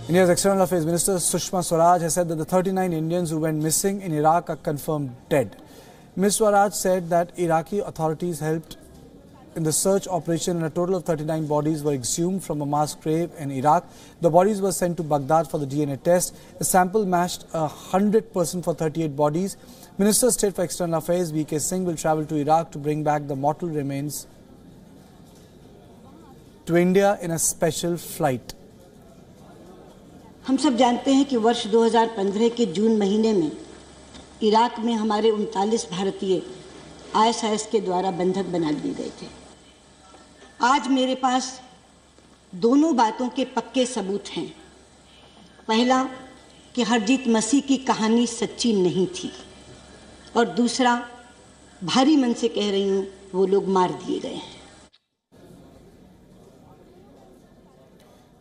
India's External Affairs Minister Sushma Swaraj has said that the 39 Indians who went missing in Iraq are confirmed dead. Ms. Swaraj said that Iraqi authorities helped in the search operation and a total of 39 bodies were exhumed from a mass grave in Iraq. The bodies were sent to Baghdad for the DNA test. The sample matched 100% for 38 bodies. Minister of State for External Affairs V.K. Singh will travel to Iraq to bring back the mortal remains to India in a special flight. हम सब जानते हैं कि वर्ष 2015 के जून महीने में Iraq में हमारे 39 भारतीय ISIS के द्वारा बंधक बना लिए गए थे। आज मेरे पास दोनों बातों के पक्के सबूत हैं। पहला कि हरजीत मसीह की कहानी सच्ची नहीं थी और दूसरा भारी मन से कह रही हूँ वो लोग मार दिए गए हैं।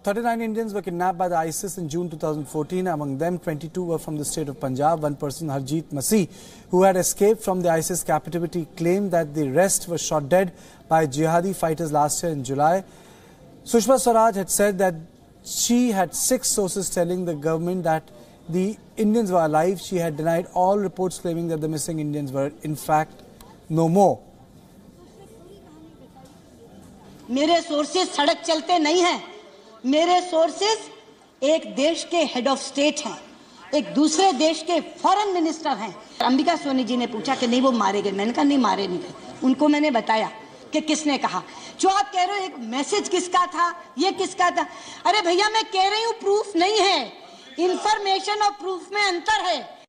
39 Indians were kidnapped by the ISIS in June 2014. Among them, 22 were from the state of Punjab. One person, Harjeet Masih, who had escaped from the ISIS captivity, claimed that the rest were shot dead by jihadi fighters last year in July. Sushma Swaraj had said that she had 6 sources telling the government that the Indians were alive. She had denied all reports claiming that the missing Indians were, in fact, no more. मेरे sources सड़क चलते नहीं हैं। मेरे sources एक देश के head of state हैं, एक दूसरे देश के फॉरेन मिनिस्टर हैं। अंबिका सोनी जी ने पूछा कि नहीं वो मारे गए, मैंने कहा नहीं मारे नहीं गए। उनको मैंने बताया कि किसने कहा। जो आप कह रहे हो एक मैसेज किसका था, ये किसका था, अरे भैया मैं कह रही हूँ प्रूफ नहीं है, इंफॉर्मेशन और प्रूफ में अंतर है।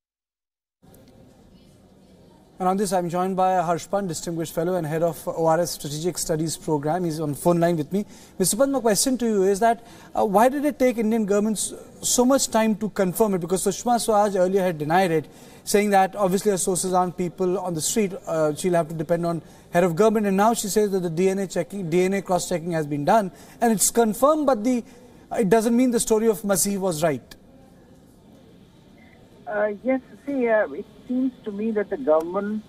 And on this, I'm joined by Harsh Pant, Distinguished Fellow and Head of ORS Strategic Studies Program. He's on phone line with me. Mr. Pant, my question to you is that why did it take Indian governments so much time to confirm it? Because Sushma Swaraj earlier had denied it, saying that obviously her sources aren't people on the street. She'll have to depend on head of government. And now she says that the DNA cross-checking has been done and it's confirmed, but it doesn't mean the story of Masih was right. Yes, see, it seems to me that the government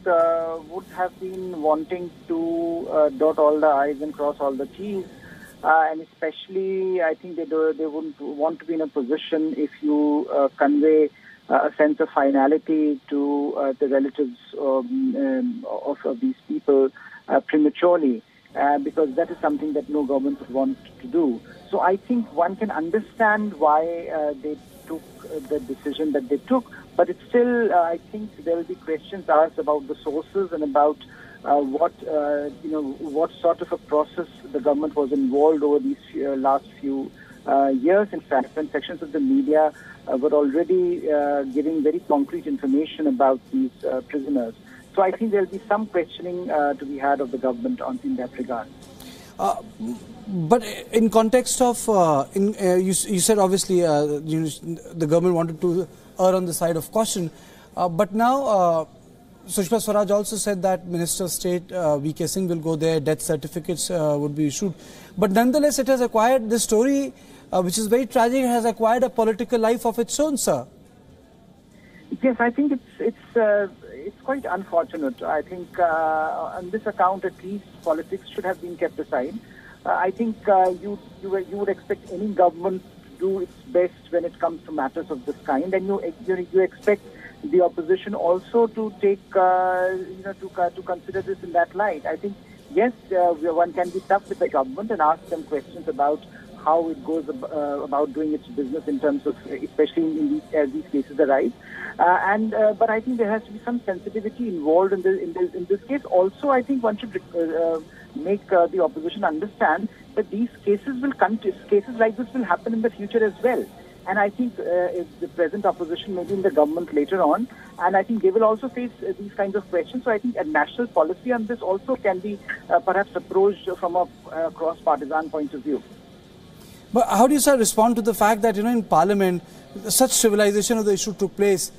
would have been wanting to dot all the I's and cross all the T's, and especially I think they wouldn't want to be in a position if you convey a sense of finality to the relatives of these people prematurely, because that is something that no government would want to do. So I think one can understand why they took the decision that they took, but it's still, I think there will be questions asked about the sources and about what sort of a process the government was involved over these last few years. In fact, when sections of the media were already giving very concrete information about these prisoners. So I think there will be some questioning to be had of the government in that regard. But in context of, you said obviously the government wanted to err on the side of caution, but now Sushma Swaraj also said that Minister of State V.K. Singh will go there, death certificates would be issued. But nonetheless, it has acquired, this story, which is very tragic, has acquired a political life of its own, sir. Yes, I think it's quite unfortunate. I think on this account, at least, politics should have been kept aside. I think you would expect any government to do its best when it comes to matters of this kind, and you expect the opposition also to take to consider this in that light. I think yes, one can be tough with the government and ask them questions about how it goes about doing its business in terms of, especially in these cases arise. But I think there has to be some sensitivity involved in this case. Also, I think one should make the opposition understand that these cases like this will happen in the future as well. And I think if the present opposition may be in the government later on, and I think they will also face these kinds of questions. So I think a national policy on this also can be perhaps approached from a cross-partisan point of view. But how do you, sir, respond to the fact that, in Parliament, such civilization of the issue took place?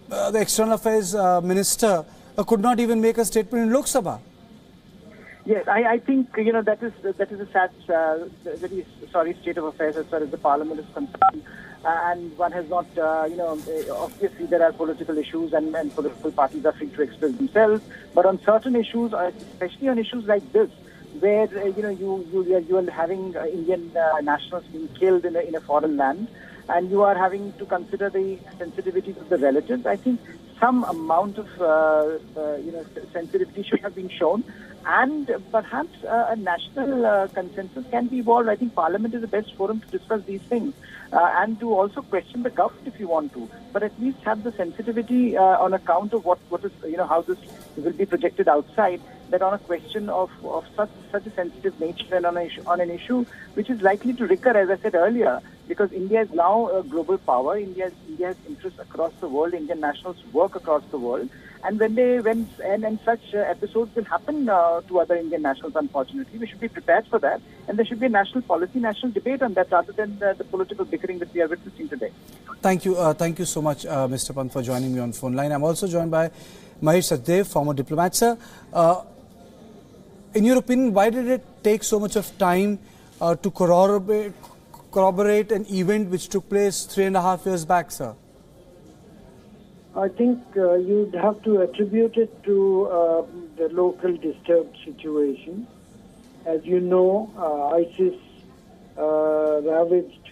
The External Affairs Minister could not even make a statement in Lok Sabha. Yes, I think that is a sad, very sorry state of affairs as far as the Parliament is concerned, and one has not, obviously there are political issues and political parties are free to express themselves, but on certain issues, especially on issues like this, where you are having Indian nationals being killed in a foreign land, and you are having to consider the sensitivities of the relatives, I think some amount of sensitivity should have been shown, and perhaps a national consensus can be evolved. I think Parliament is the best forum to discuss these things and to also question the government if you want to, but at least have the sensitivity on account of what is how this will be projected outside. That on a question of such a sensitive nature and on an issue which is likely to recur, as I said earlier, because India is now a global power. India has interests across the world. Indian nationals work across the world, and when such episodes will happen to other Indian nationals, unfortunately, we should be prepared for that, and there should be a national policy, national debate on that, rather than the political bickering that we are witnessing today. Thank you so much, Mr. Pant, for joining me on phone line. I'm also joined by Mahesh Sachdev, former diplomat. Sir, in your opinion, why did it take so much of time to corroborate an event which took place 3.5 years back, sir? I think you'd have to attribute it to the local disturbed situation. As you know, ISIS ravaged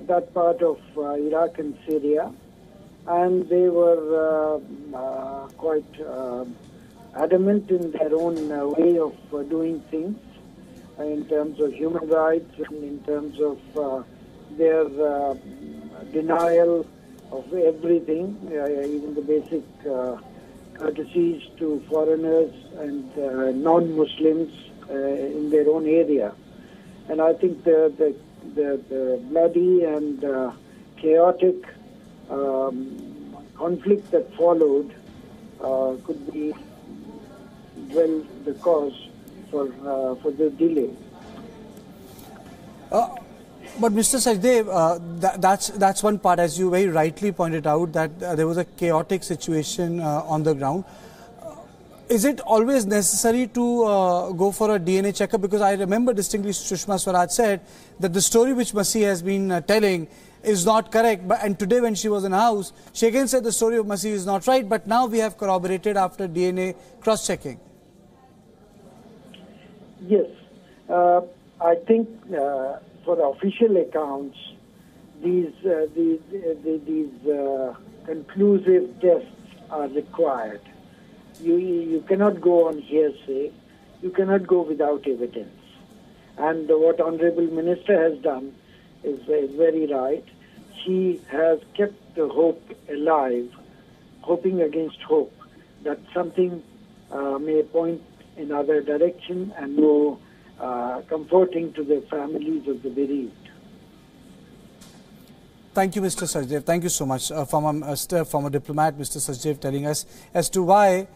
that part of Iraq and Syria, and they were quite adamant in their own way of doing things in terms of human rights and in terms of their denial of everything, even the basic courtesies to foreigners and non-Muslims in their own area. And I think the bloody and chaotic conflict that followed could be well the cause for the delay. But Mr. Sachdev, that's one part, as you very rightly pointed out, that there was a chaotic situation on the ground. Is it always necessary to go for a DNA checkup? Because I remember distinctly Sushma Swaraj said that the story which Masih has been telling is not correct. And today when she was in house, she again said the story of Masih is not right. But now we have corroborated after DNA cross-checking. Yes. I think for the official accounts, these conclusive tests are required. You cannot go on hearsay. You cannot go without evidence. And what Honorable Minister has done is very right. She has kept the hope alive, hoping against hope, that something may point in other direction and more comforting to the families of the bereaved. Thank you, Mr. Sachdev. Thank you so much. Former diplomat, Mr. Sachdev, telling us as to why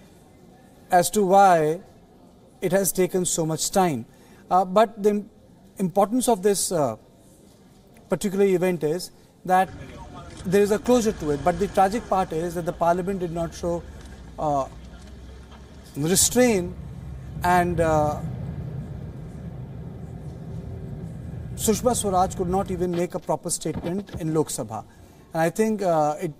it has taken so much time. But the importance of this particular event is that there is a closure to it. But the tragic part is that the Parliament did not show restraint, and Sushma Swaraj could not even make a proper statement in Lok Sabha. And I think it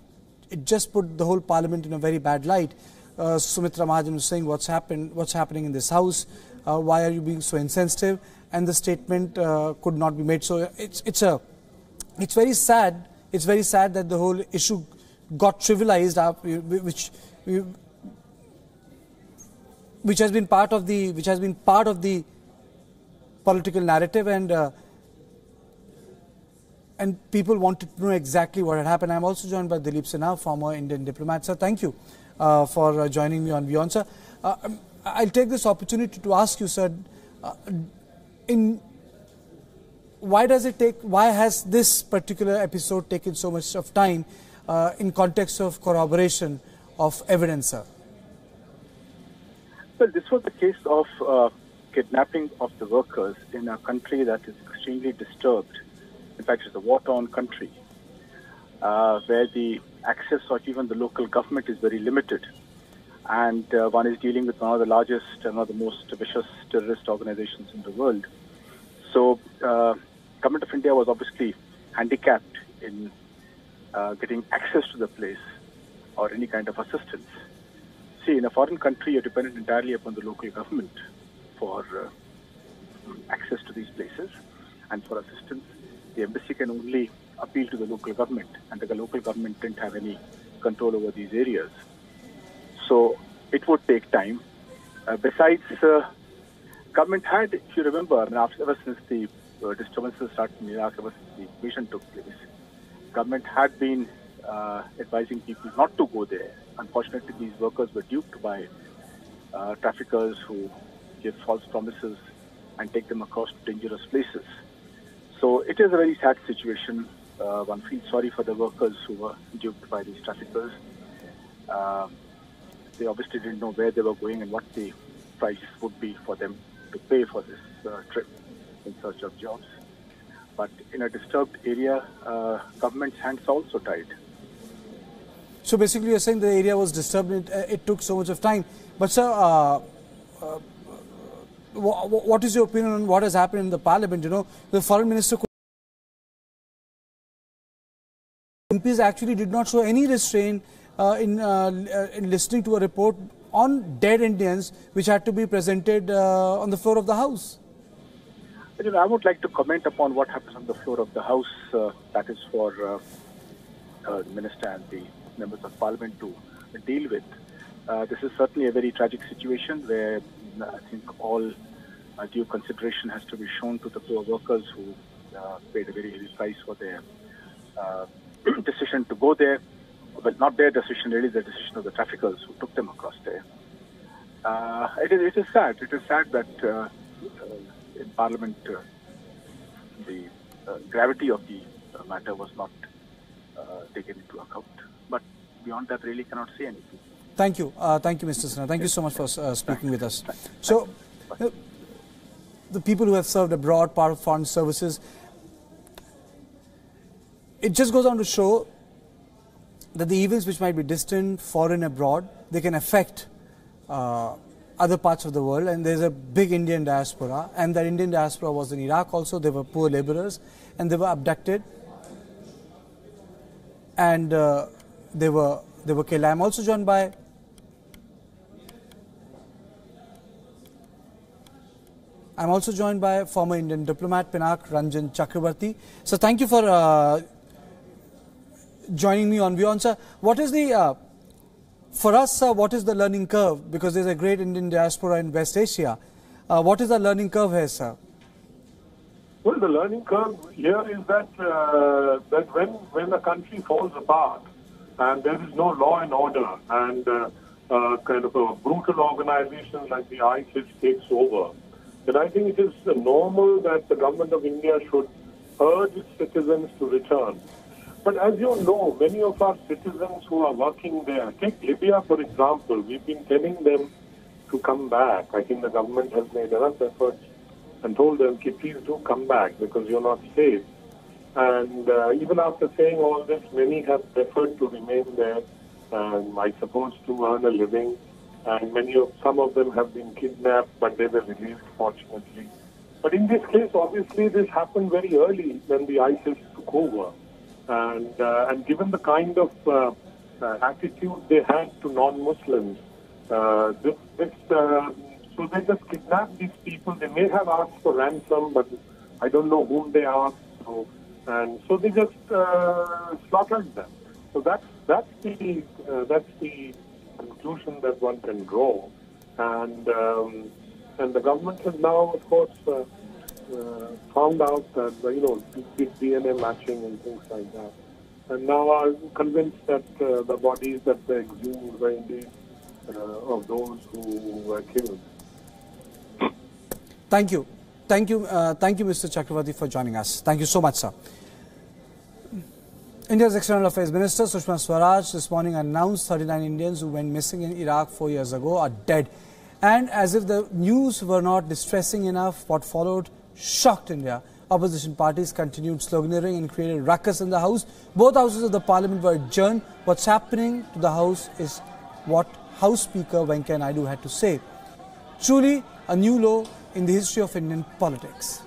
just put the whole Parliament in a very bad light. Sumitra Mahajan was saying what's happening in this house, why are you being so insensitive, and the statement could not be made. So it's very sad. It's very sad that the whole issue got trivialized, which has been part of the political narrative, and people wanted to know exactly what had happened. I'm also joined by Dilip Sinha, former Indian diplomat. Sir, thank you for joining me on WION. Sir, I'll take this opportunity to ask you, sir, why has this particular episode taken so much of time in context of corroboration of evidence, sir? Well, this was the case of kidnapping of the workers in a country that is extremely disturbed. In fact, it's a war-torn country where the access of even the local government is very limited. And one is dealing with one of the largest and one of the most vicious terrorist organizations in the world. So, Government of India was obviously handicapped in getting access to the place or any kind of assistance. See, in a foreign country, you're dependent entirely upon the local government for access to these places and for assistance. The embassy can only appeal to the local government, and the local government didn't have any control over these areas. So it would take time. Besides, government had, if you remember, ever since the disturbances started in Iraq, ever since the invasion took place, government had been advising people not to go there. Unfortunately, these workers were duped by traffickers who give false promises and take them across to dangerous places. So it is a very sad situation. One feels sorry for the workers who were duped by these traffickers. They obviously didn't know where they were going and what the price would be for them to pay for this trip in search of jobs. But in a disturbed area, government's hands are also tied. So basically you're saying the area was disturbed, it took so much of time. But sir, what is your opinion on what has happened in the parliament? You know, the foreign minister, MPs actually did not show any restraint in listening to a report on dead Indians which had to be presented on the floor of the House. You know, I would like to comment upon what happens on the floor of the House. That is for the Minister and the members of Parliament to deal with. This is certainly a very tragic situation where I think all due consideration has to be shown to the poor workers who paid a very heavy price for their decision to go there. Well, not their decision, really the decision of the traffickers who took them across there. It is sad. It is sad that in Parliament the gravity of the matter was not taken into account. But beyond that, really cannot say anything. Thank you. Thank you, Mr. Sinha. Thank you so much for speaking with us. So, the people who have served abroad, part of foreign services, it just goes on to show that the events which might be distant, foreign, abroad, they can affect other parts of the world. And there's a big Indian diaspora, and that Indian diaspora was in Iraq also. They were poor laborers, and they were abducted, and they were killed. I'm also joined by former Indian diplomat Pinak Ranjan Chakrabarti. So thank you for joining me on WION, sir. What is the for us, sir, what is the learning curve? Because there's a great Indian diaspora in West Asia. What is the learning curve here, sir? Well, the learning curve here is that that when a country falls apart and there is no law and order, and kind of a brutal organization like the ISIS takes over, then I think it is normal that the government of India should urge its citizens to return. But as you know, many of our citizens who are working there, take Libya for example, we've been telling them to come back. I think the government has made enough efforts and told them, please do come back because you're not safe. And even after saying all this, many have preferred to remain there, I suppose to earn a living. And some of them have been kidnapped, but they were released, fortunately. But in this case, obviously, this happened very early when the ISIS took over. And given the kind of attitude they had to non-Muslims, so they just kidnapped these people. They may have asked for ransom, but I don't know whom they asked. So they just slaughtered them. So that's the conclusion that one can draw. And the government has now, of course, found out that did DNA matching and things like that, and now are convinced that the bodies that they exhumed were indeed of those who were killed. Thank you, Mr. Chakravarti, for joining us. Thank you so much, sir. India's External Affairs Minister Sushma Swaraj this morning announced 39 Indians who went missing in Iraq 4 years ago are dead. And as if the news were not distressing enough, what followed shocked India. Opposition parties continued sloganeering and created ruckus in the House. Both houses of the Parliament were adjourned. What's happening to the House is what House Speaker Venkaiah Naidu had to say. Truly a new low in the history of Indian politics.